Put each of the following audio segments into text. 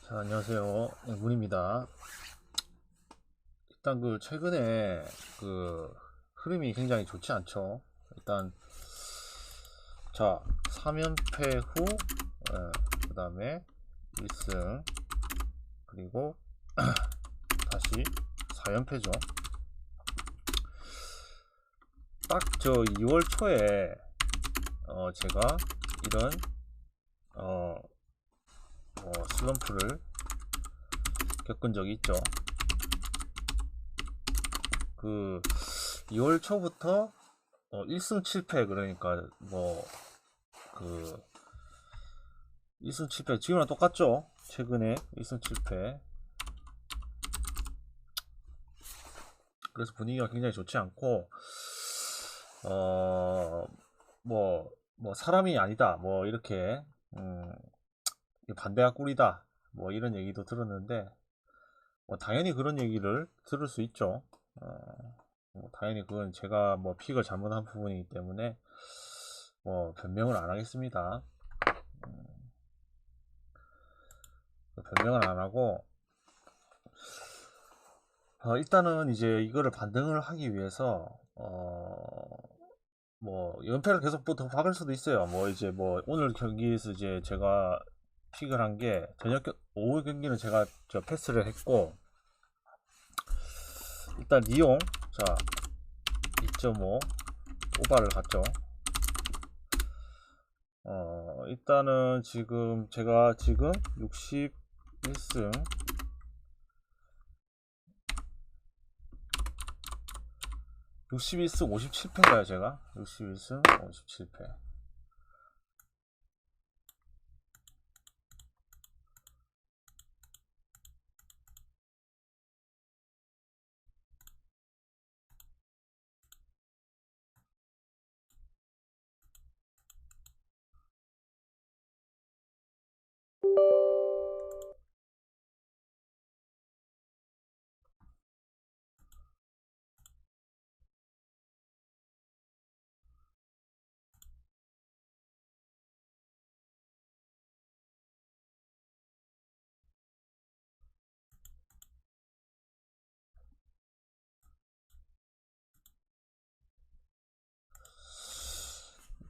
자, 안녕하세요. 네, 문입니다. 일단 최근에 흐름이 굉장히 좋지 않죠. 일단 자, 3연패 후 그 다음에 1승 그리고 다시 4연패죠. 딱 저 2월 초에 제가 이런 슬럼프를 겪은 적이 있죠. 2월 초부터 1승 7패 그러니까 1승 7패 지금이랑 똑같죠. 최근에 1승 7패. 그래서 분위기가 굉장히 좋지 않고 사람이 아니다 이렇게 반대가 꿀이다 이런 얘기도 들었는데 당연히 그런 얘기를 들을 수 있죠. 당연히 그건 제가 픽을 잘못한 부분이기 때문에 변명을 안 하겠습니다. 변명을 안 하고 일단은 이제 이거를 반등을 하기 위해서 연패를 계속 더 박을 수도 있어요. 오늘 경기에서 이제 제가 픽을 한 게 오후 경기는 제가 패스를 했고 일단 리옹 자 2.5 오바를 갔죠. 일단은 제가 지금 61승 61승 57패인가요? 제가 61승 57패.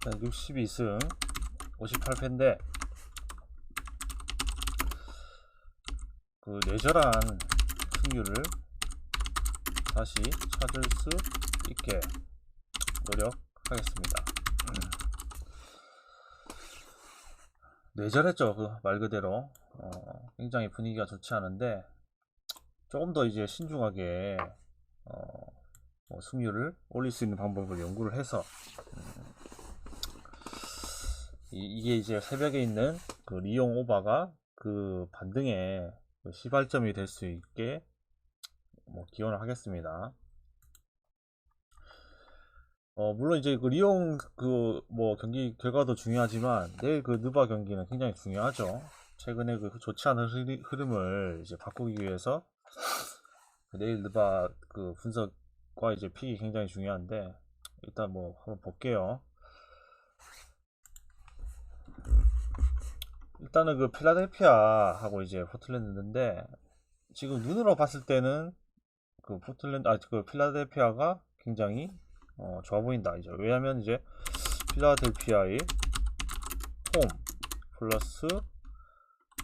일단 62승 58패인데 내절한 승률을 다시 찾을 수 있게 노력하겠습니다. 내절했죠. 말 그대로 굉장히 분위기가 좋지 않은데 조금 더 이제 신중하게 승률을 올릴 수 있는 방법을 연구를 해서 이게 이제 새벽에 있는 리옹 오바가 반등의 시발점이 될 수 있게 기원을 하겠습니다. 물론 이제 리옹 경기 결과도 중요하지만 내일 느바 경기는 굉장히 중요하죠. 최근에 좋지 않은 흐름을 이제 바꾸기 위해서 내일 느바 분석과 이제 픽이 굉장히 중요한데 일단 한번 볼게요. 일단은 필라델피아하고 이제 포틀랜드인데 지금 눈으로 봤을 때는 필라델피아가 굉장히 좋아 보인다. 이제 왜냐면 이제 필라델피아의 홈 플러스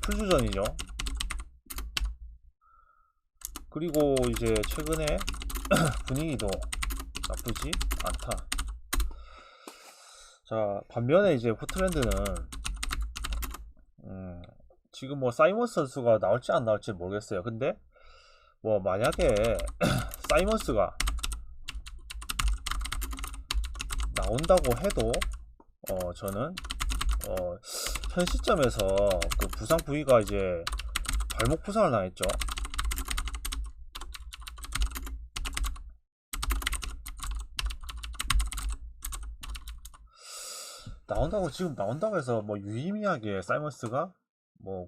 풀주전이죠. 그리고 이제 최근에 분위기도 나쁘지 않다. 자, 반면에 이제 포틀랜드는 지금 사이먼스 선수가 나올지 안 나올지 모르겠어요. 근데 만약에 사이먼스가 나온다고 해도 저는 현 시점에서 부상 부위가 이제 발목 부상을 당했죠. 지금 나온다고 해서 유의미하게 사이먼스가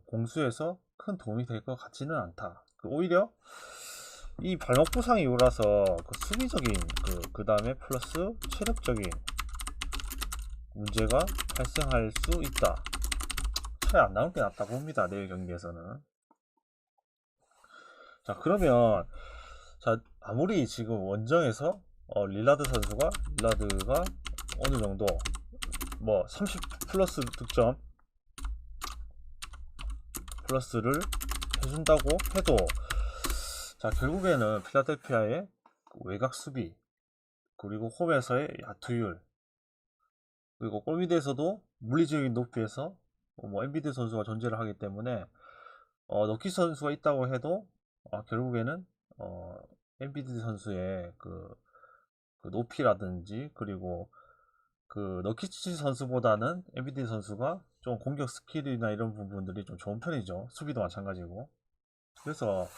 공수에서 큰 도움이 될 것 같지는 않다. 오히려 이 발목 부상 이후라서 수비적인 그 다음에 플러스 체력적인 문제가 발생할 수 있다. 차라리 안 나올 게 낫다고 봅니다. 내일 경기에서는. 자, 그러면 자, 아무리 지금 원정에서 릴라드가 어느 정도 뭐 30 플러스 득점 플러스를 해준다고 해도, 자, 결국에는 필라델피아의 외곽 수비, 그리고 홈에서의 야투율, 그리고 골밑에서도 물리적인 높이에서 뭐 엔비디 선수가 존재를 하기 때문에 너키 선수가 있다고 해도 결국에는 엔비디 선수의 그 높이라든지, 그리고 그 너키치 선수보다는 엔비디 선수가 좀 공격 스킬이나 이런 부분들이 좀 좋은 편이죠. 수비도 마찬가지고. 그래서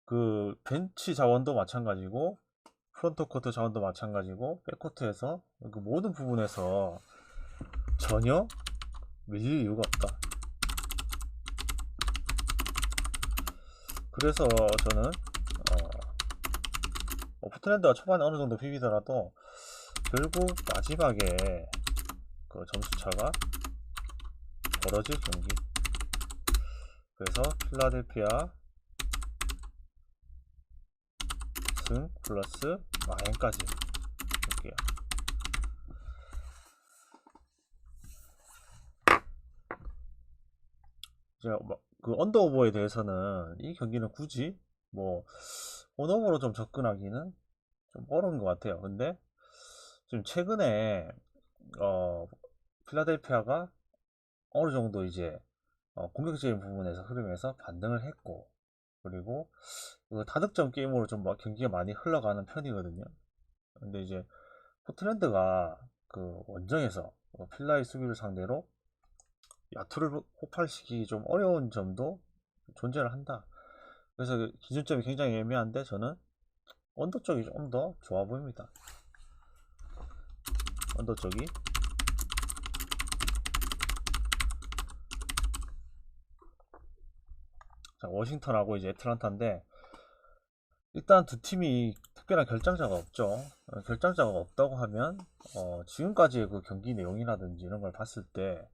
그 벤치 자원도 마찬가지고, 프론트 코트 자원도 마찬가지고, 백코트에서 그 모든 부분에서 전혀 밀릴 이유가 없다. 그래서 저는 포트랜드가 초반에 어느 정도 비비더라도 결국 마지막에 그 점수차가 벌어질 경기. 그래서 필라델피아 승 플러스 마행까지 볼게요. 이제 그 언더오버에 대해서는 이 경기는 굳이 뭐 언더오버로 좀 접근하기는 좀 어려운 것 같아요. 근데 지금 최근에 필라델피아가 어느 정도 이제 공격적인 부분에서 흐름에서 반등을 했고, 그리고 그 다득점 게임으로 좀 경기가 많이 흘러가는 편이거든요. 근데 이제 포트랜드가 그 원정에서 필라의 수비를 상대로 야투를 폭발시키기 좀 어려운 점도 존재를 한다. 그래서 그 기준점이 굉장히 애매한데 저는 언더 쪽이 좀 더 좋아 보입니다. 언더 쪽이. 자, 워싱턴하고 이제 애틀란타인데, 일단 두 팀이 특별한 결장자가 없죠. 결장자가 없다고 하면 지금까지의 그 경기 내용이라든지 이런 걸 봤을 때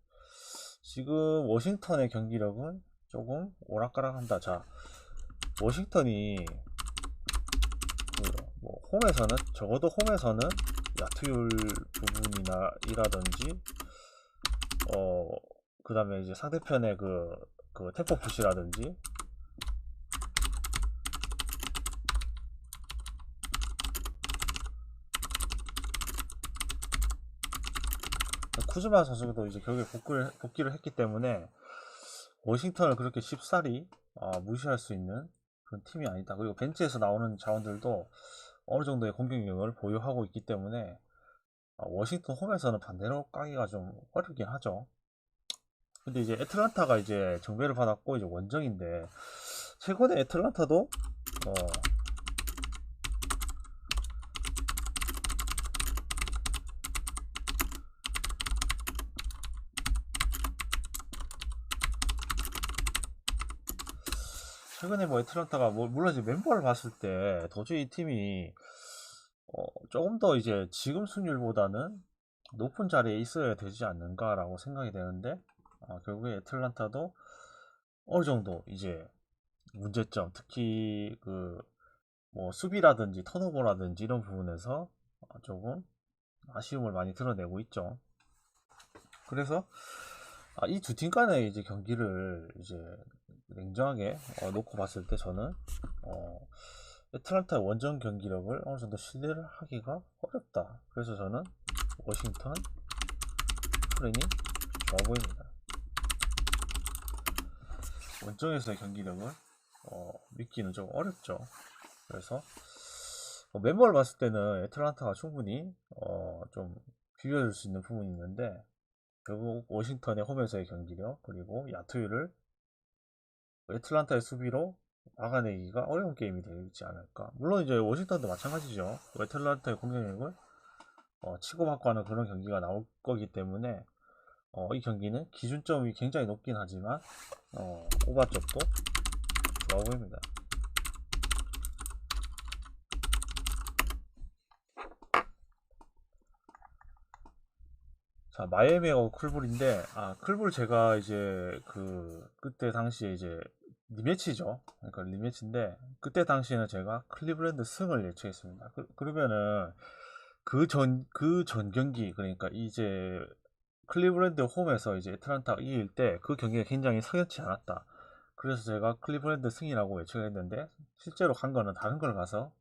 지금 워싱턴의 경기력은 조금 오락가락한다. 자, 워싱턴이 뭐 홈에서는, 적어도 홈에서는 야투율 부분이나 이라든지 그 다음에 이제 상대편의 그 템포 푸시라든지, 쿠즈마 선수도 이제 결국에 복귀를 했기 때문에 워싱턴을 그렇게 쉽사리 무시할 수 있는 그런 팀이 아니다. 그리고 벤치에서 나오는 자원들도 어느 정도의 공격력을 보유하고 있기 때문에 워싱턴 홈에서는 반대로 까기가 좀 어렵긴 하죠. 근데 이제 애틀란타가 이제 정배를 받았고 이제 원정인데, 최근에 애틀란타도 최근에 뭐 애틀란타가 물론 이제 멤버를 봤을 때 도저히 이 팀이 조금 더 이제 지금 승률보다는 높은 자리에 있어야 되지 않는가라고 생각이 되는데, 결국에 애틀란타도 어느 정도 이제 문제점, 특히 그 뭐 수비라든지 턴오버라든지 이런 부분에서 조금 아쉬움을 많이 드러내고 있죠. 그래서 이 두 팀 간의 이제 경기를 이제 냉정하게 놓고 봤을 때 저는 애틀란타의 원정 경기력을 어느 정도 신뢰를 하기가 어렵다. 그래서 저는 워싱턴 프린이 좋아 보입니다. 원정에서의 경기력을 믿기는 좀 어렵죠. 그래서 멤버를 봤을 때는 애틀란타가 충분히 좀 비벼줄 수 있는 부분이 있는데, 결국 워싱턴의 홈에서의 경기력, 그리고 야투율을 애틀란타의 수비로 막아내기가 어려운 게임이 되지 않을까. 물론 이제 워싱턴도 마찬가지죠. 애틀란타의 공격력을 치고받고 하는 그런 경기가 나올 거기 때문에 이 경기는 기준점이 굉장히 높긴 하지만 오바 쪽도 좋아 보입니다. 자, 마이애미하고 클불인데, 클불 제가 이제 그때 당시에 이제 리매치죠. 그러니까 리매치인데 그때 당시에는 제가 클리블랜드 승을 예측했습니다. 그러면은 그 전 경기, 그러니까 이제 클리블랜드 홈에서 이제 애틀란타가 이길 때 그 경기가 굉장히 석연치 않았다. 그래서 제가 클리블랜드 승이라고 예측을 했는데 실제로 간 거는 다른 걸 가서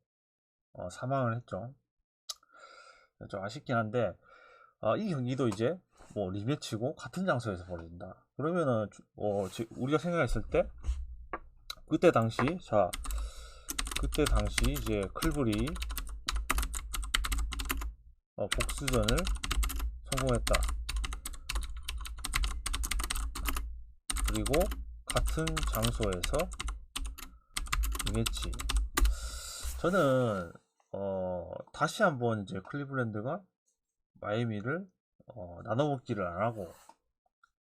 사망을 했죠. 좀 아쉽긴 한데 이 경기도 이제 뭐 리매치고 같은 장소에서 벌어진다. 그러면은 우리가 생각했을 때 그때 당시 이제 클블이 복수전을 성공했다. 그리고 같은 장소에서 리매치. 저는 다시 한번 이제 클리블랜드가 마이애미를 나눠먹기를 안 하고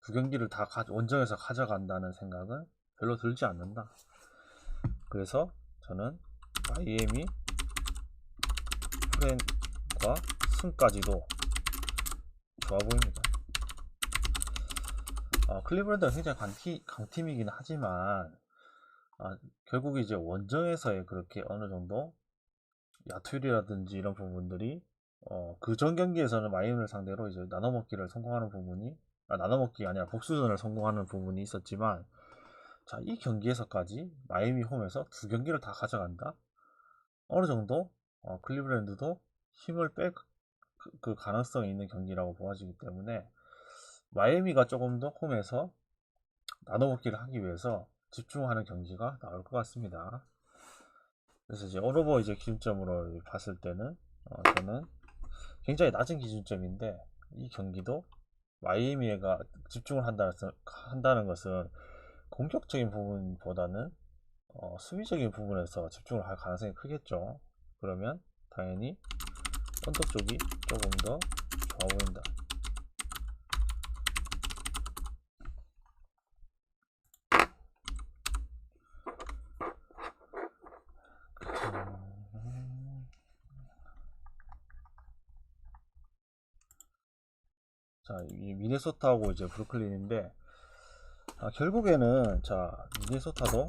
두 경기를 다 원정에서 가져간다는 생각은 별로 들지 않는다. 그래서 저는 마이애미 프렌과 승까지도 좋아 보입니다. 클리블랜드가 굉장히 강팀이긴 하지만 결국 이제 원정에서의 그렇게 어느 정도 야투율이라든지 이런 부분들이 그 전 경기에서는 마이애미를 상대로 이제 나눠먹기를 성공하는 부분이 나눠먹기가 아니라 복수전을 성공하는 부분이 있었지만, 자, 이 경기에서까지 마이애미 홈에서 두 경기를 다 가져간다? 어느 정도 클리블랜드도 힘을 뺄 그 가능성이 있는 경기라고 보아지기 때문에 마이애미가 조금 더 홈에서 나눠먹기를 하기 위해서 집중하는 경기가 나올 것 같습니다. 그래서 이제 온오버 이제 기준점으로 봤을 때는 저는 굉장히 낮은 기준점인데 이 경기도 마이애미가 집중을 한다는 것은 공격적인 부분보다는 수비적인 부분에서 집중을 할 가능성이 크겠죠. 그러면 당연히 언더 쪽이 조금 더 좋아 보인다. 자, 이 미네소타하고 이제 브루클린인데 결국에는 자, 미네소타도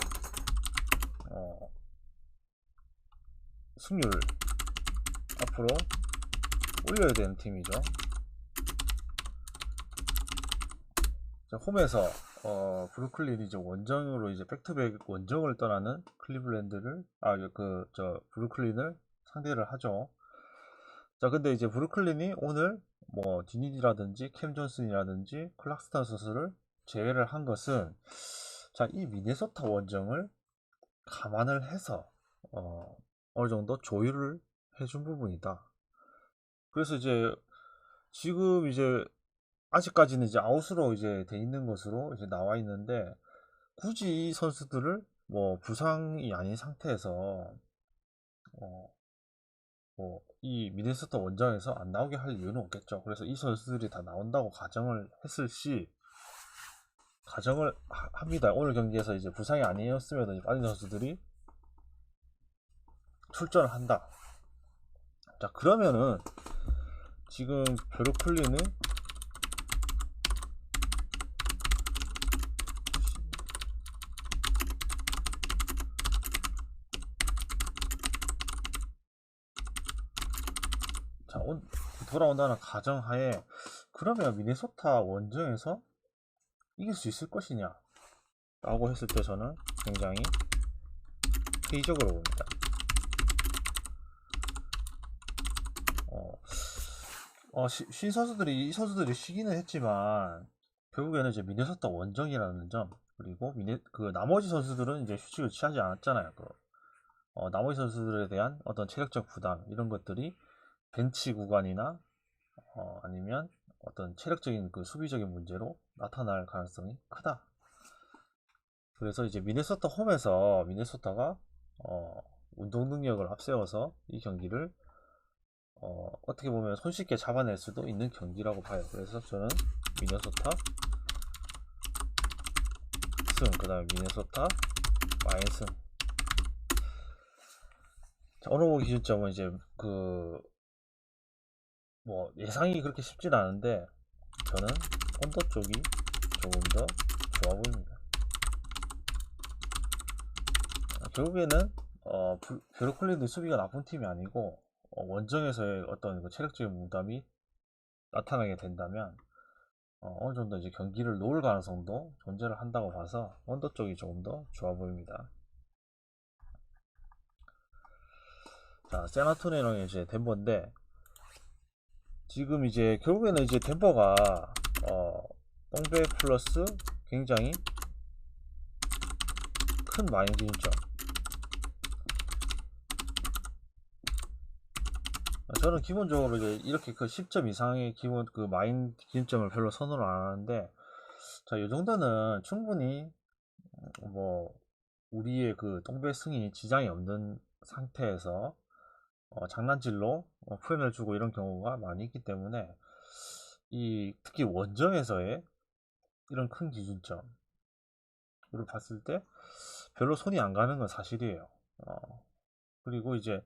승률을 앞으로 올려야 되는 팀이죠. 자, 홈에서 브루클린이 이제 원정으로 이제 백투백 원정을 떠나는 클리블랜드를 브루클린을 상대를 하죠. 자, 근데 이제 브루클린이 오늘 뭐 디니디라든지 캠 존슨이라든지 클락스턴 선수를 제외를 한 것은 자, 이 미네소타 원정을 감안을 해서 어느 정도 조율을 해준 부분이다. 그래서 이제 지금 이제 아직까지는 이제 아웃으로 이제 돼 있는 것으로 이제 나와 있는데 굳이 이 선수들을 뭐 부상이 아닌 상태에서 이 미네소타 원정에서 안 나오게 할 이유는 없겠죠. 그래서 이 선수들이 다 나온다고 가정을 했을 시 가정을 합니다. 오늘 경기에서 이제 부상이 아니었으면 이제 빠진 선수들이 출전을 한다. 자, 그러면은 지금 브루클린은 자, 돌아온다는 가정하에 그러면 미네소타 원정에서 이길 수 있을 것이냐 라고 했을 때 저는 굉장히 회의적으로 봅니다. 이 선수들이 쉬기는 했지만 결국에는 이제 미네소타 원정이라는 점, 그리고 나머지 선수들은 이제 휴식을 취하지 않았잖아요. 나머지 선수들에 대한 어떤 체력적 부담 이런 것들이 벤치 구간이나 아니면 어떤 체력적인 그 수비적인 문제로 나타날 가능성이 크다. 그래서 이제 미네소타 홈에서 미네소타가 운동 능력을 앞세워서 이 경기를 어떻게 보면 손쉽게 잡아낼 수도 있는 경기라고 봐요. 그래서 저는 미네소타 승, 그 다음에 미네소타 마이승. 자, 오늘 기준점은 이제 뭐 예상이 그렇게 쉽진 않은데 저는 언더 쪽이 조금 더 좋아 보입니다. 결국에는 베르클린도 수비가 나쁜 팀이 아니고 원정에서의 어떤 그 체력적인 부담이 나타나게 된다면 어느 정도 이제 경기를 놓을 가능성도 존재를 한다고 봐서 언더 쪽이 조금 더 좋아 보입니다. 자, 샌안토니오랑 이제 덴버인데 지금 이제 결국에는 이제 덴버가 똥배 플러스 굉장히 큰 마인 기준점. 저는 기본적으로 이제 이렇게 그 10점 이상의 기본 그 마인 기준점을 별로 선호를 안 하는데, 자, 이 정도는 충분히 뭐 우리의 그 똥배 승이 지장이 없는 상태에서 장난질로 표현을 주고 이런 경우가 많이 있기 때문에 특히 원정에서의 이런 큰 기준점으로 봤을 때 별로 손이 안 가는 건 사실이에요. 그리고 이제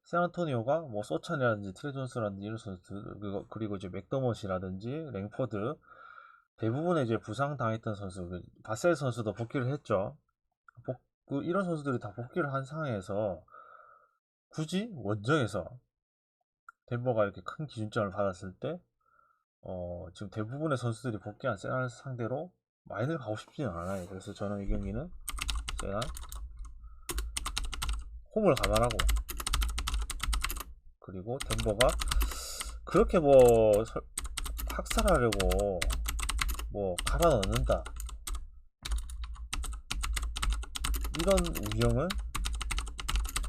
샌안토니오가 뭐 소찬이라든지 트레 존스라든지 이런 선수들, 그리고 이제 맥더머시라든지 랭포드, 대부분의 이제 부상 당했던 선수, 바셀 선수도 복귀를 했죠. 이런 선수들이 다 복귀를 한 상황에서 굳이 원정에서 덴버가 이렇게 큰 기준점을 받았을 때 지금 대부분의 선수들이 복귀한 세난 상대로 마인을 가고 싶지는 않아요. 그래서 저는 이 경기는 세난 홈을 감안하고, 그리고 덴버가 그렇게 뭐 학살하려고 뭐 갈아 넣는다 이런 운영은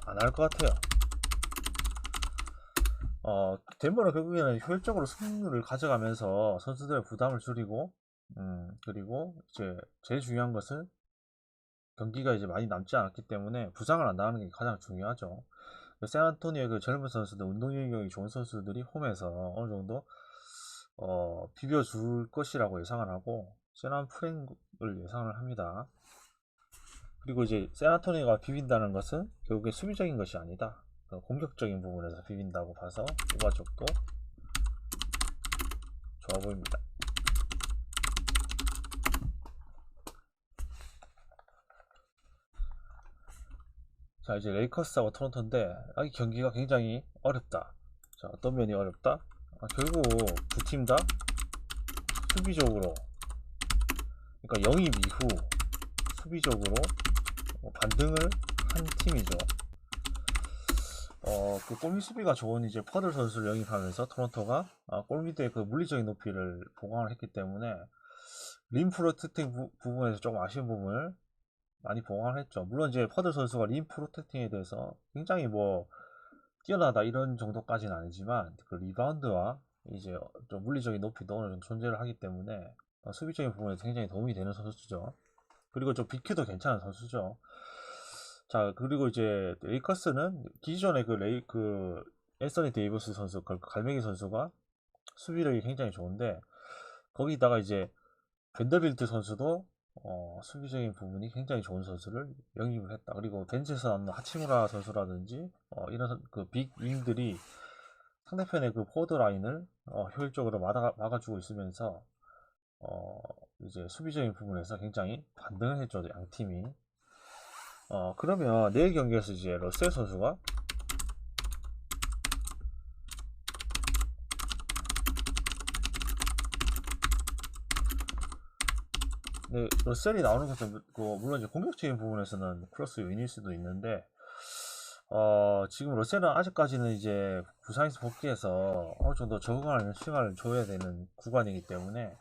안 할 것 같아요. 덴버는 결국에는 효율적으로 승률을 가져가면서 선수들의 부담을 줄이고, 그리고 이제 제일 중요한 것은 경기가 이제 많이 남지 않았기 때문에 부상을 안 당하는 게 가장 중요하죠. 샌안토니오의 그 젊은 선수들, 운동 능력이 좋은 선수들이 홈에서 어느 정도 비벼줄 것이라고 예상을 하고 세난 프랭을 예상을 합니다. 그리고 이제 샌안토니오가 비빈다는 것은 결국에 수비적인 것이 아니다, 공격적인 부분에서 비빈다고 봐서 우바 쪽도 좋아 보입니다. 자, 이제 레이커스하고 토론토인데 이 경기가 굉장히 어렵다. 자, 어떤 면이 어렵다? 결국 두 팀 다 수비적으로, 그러니까 영입 이후 수비적으로 반등을 한 팀이죠. 그 골밑 수비가 좋은 이제 퍼들 선수를 영입하면서 토론토가 골밑의 그 물리적인 높이를 보강을 했기 때문에 림 프로텍팅 부분에서 조금 아쉬운 부분을 많이 보강을 했죠. 물론 이제 퍼들 선수가 림 프로텍팅에 대해서 굉장히 뭐 뛰어나다 이런 정도까지는 아니지만 그 리바운드와 이제 좀 물리적인 높이도 어느 정도 존재를 하기 때문에 수비적인 부분에서 굉장히 도움이 되는 선수죠. 그리고 좀 BQ도 괜찮은 선수죠. 자, 그리고 이제 레이커스는 기존에 그 앤서니 데이버스 선수, 갈매기 선수가 수비력이 굉장히 좋은데 거기다가 이제 벤더빌트 선수도 수비적인 부분이 굉장히 좋은 선수를 영입을 했다. 그리고 벤치에서 나오는 하치무라 선수라든지 이런 그 빅윙들이 상대편의 그 포드 라인을 효율적으로 막아주고 있으면서 이제 수비적인 부분에서 굉장히 반등을 했죠, 양 팀이. 그러면 내일 경기에서 이제 러셀 선수가 러셀이 나오는 것은 물론 이제 공격적인 부분에서는 플러스 요인일 수도 있는데 지금 러셀은 아직까지는 이제 부상에서 복귀해서 어느 정도 적응하는 시간을 줘야 되는 구간이기 때문에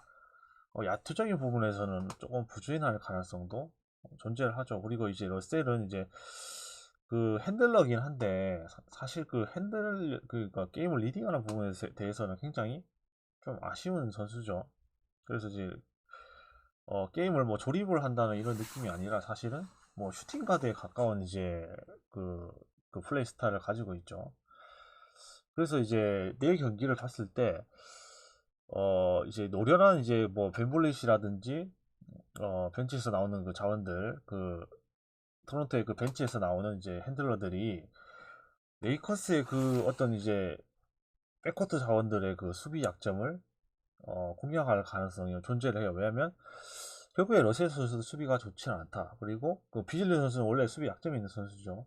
야투적인 부분에서는 조금 부진할 가능성도 존재를 하죠. 그리고 이제 러셀은 이제 그 핸들러긴 한데 사실 그 그러니까 게임을 리딩하는 부분에 대해서는 굉장히 좀 아쉬운 선수죠. 그래서 이제 게임을 뭐 조립을 한다는 이런 느낌이 아니라 사실은 뭐 슈팅 가드에 가까운 이제 그 플레이 스타일을 가지고 있죠. 그래서 이제 내일 경기를 봤을 때 이제 노련한 이제 뭐 벤볼릿이라든지 벤치에서 나오는 그 자원들, 그 토론토의 그 벤치에서 나오는 이제 핸들러들이 레이커스의 그 어떤 이제 백코트 자원들의 그 수비 약점을 공략할 가능성이 존재를 해요. 왜냐면 결국에 러셀 선수도 수비가 좋지는 않다. 그리고 그 비즐리 선수는 원래 수비 약점이 있는 선수죠.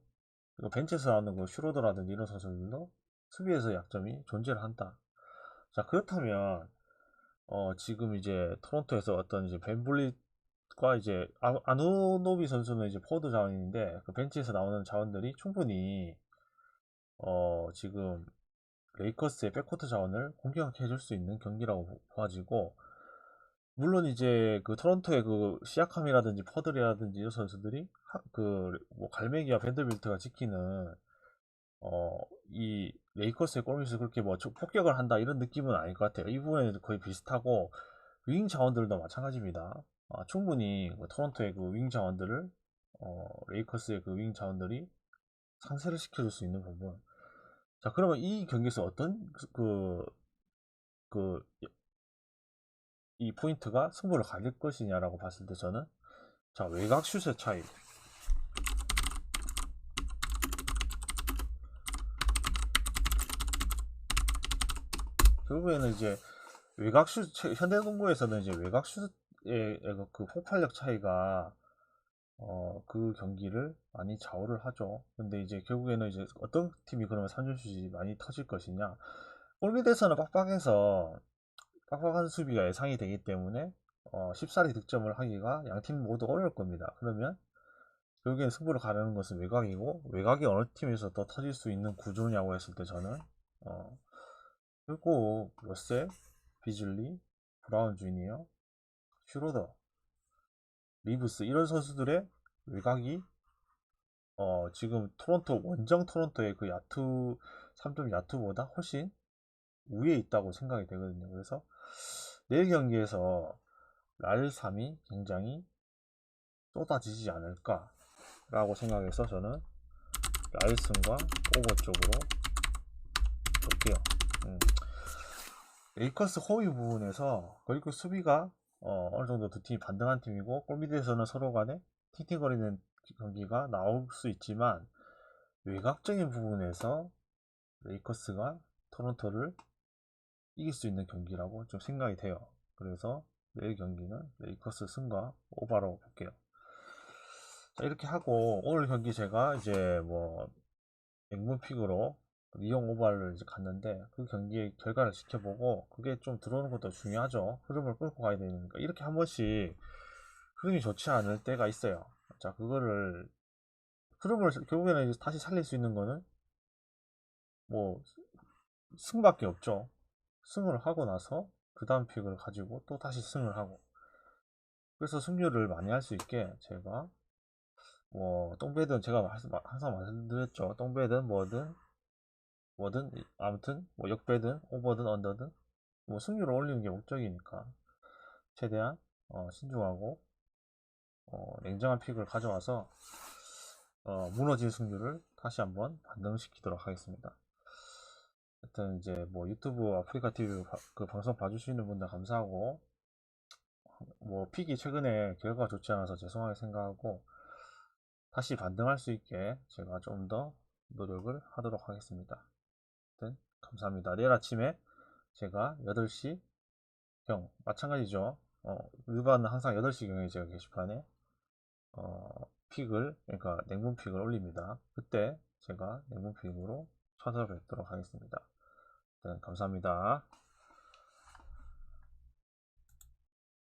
그리고 벤치에서 나오는 그 슈로더라든지 이런 선수들도 수비에서 약점이 존재를 한다. 자, 그렇다면 지금 이제 토론토에서 어떤 이제 벤블릿과 이제 아누노비 선수는 이제 포워드 자원인데 그 벤치에서 나오는 자원들이 충분히 지금 레이커스의 백코트 자원을 공격해 줄 수 있는 경기라고 보아지고, 물론 이제 그 토론토의 그 시아캄이라든지 퍼들이라든지 이런 선수들이 그 뭐 갈매기와 벤더빌트가 지키는 어 이 레이커스의 골밑을 그렇게 뭐 폭격을 한다 이런 느낌은 아닐 것 같아요. 이 부분에 거의 비슷하고, 윙 자원들도 마찬가지입니다. 충분히 그 토론토의 그 윙 자원들을 레이커스의 그 윙 자원들이 상쇄를 시켜줄 수 있는 부분. 자, 그러면 이 경기에서 어떤 그 이 포인트가 승부를 가질 것이냐라고 봤을 때 저는, 자, 외곽 슛의 차이. 결국에는 이제 외곽 슛, 현대농구에서는 이제 외곽 슛의 그 폭발력 차이가 그 경기를 많이 좌우를 하죠. 근데 이제 결국에는 이제 어떤 팀이 그러면 3점슛이 많이 터질 것이냐. 골밑에서는 빡빡한 수비가 예상이 되기 때문에 쉽사리 득점을 하기가 양 팀 모두 어려울 겁니다. 그러면 결국엔 승부를 가르는 것은 외곽이고, 외곽이 어느 팀에서 더 터질 수 있는 구조냐고 했을 때 저는 어, 그리고 러셀, 비즐리, 브라운 주니어, 슈로더, 리브스 이런 선수들의 외곽이 지금 토론토 원정 토론토의 그 야투 3점 야투보다 훨씬 위에 있다고 생각이 되거든요. 그래서 내일 경기에서 랄3이 굉장히 쏟아지지 않을까라고 생각해서 저는 랄슨과 오버 쪽으로 볼게요. 음. 레이커스 호위 부분에서 그리고 수비가 어느 정도 두 팀이 반등한 팀이고, 골밑에서는 서로 간에 팅팅거리는 경기가 나올 수 있지만, 외곽적인 부분에서 레이커스가 토론토를 이길 수 있는 경기라고 좀 생각이 돼요. 그래서 내일 경기는 레이커스 승과 오바로 볼게요. 자, 이렇게 하고 오늘 경기 제가 이제 뭐 맹문픽으로 리옹 오버를 이제 갔는데, 그 경기의 결과를 지켜보고 그게 좀 들어오는 것도 중요하죠. 흐름을 끌고 가야 되니까 이렇게 한 번씩 흐름이 좋지 않을 때가 있어요. 자, 그거를 흐름을 결국에는 이제 다시 살릴 수 있는 거는 뭐 승밖에 없죠. 승을 하고 나서 그 다음 픽을 가지고 또 다시 승을 하고, 그래서 승률을 많이 할 수 있게 제가 뭐 똥배든 제가 항상 말씀드렸죠. 똥배든 뭐든 아무튼 뭐 역배든 오버든 언더든 뭐 승률을 올리는 게 목적이니까 최대한 신중하고 냉정한 픽을 가져와서 무너진 승률을 다시 한번 반등시키도록 하겠습니다. 하여튼 이제 뭐 유튜브 아프리카 TV 그 방송 봐주시는 분들 감사하고, 뭐 픽이 최근에 결과가 좋지 않아서 죄송하게 생각하고 다시 반등할 수 있게 제가 좀 더 노력을 하도록 하겠습니다. 하여튼 감사합니다. 내일 아침에 제가 8시 마찬가지죠. 일반은 항상 8시경에 제가 게시판에 픽을, 그러니까 냉분 픽을 올립니다. 그때 제가 냉분 픽으로 찾아뵙도록 하겠습니다. 일단 감사합니다.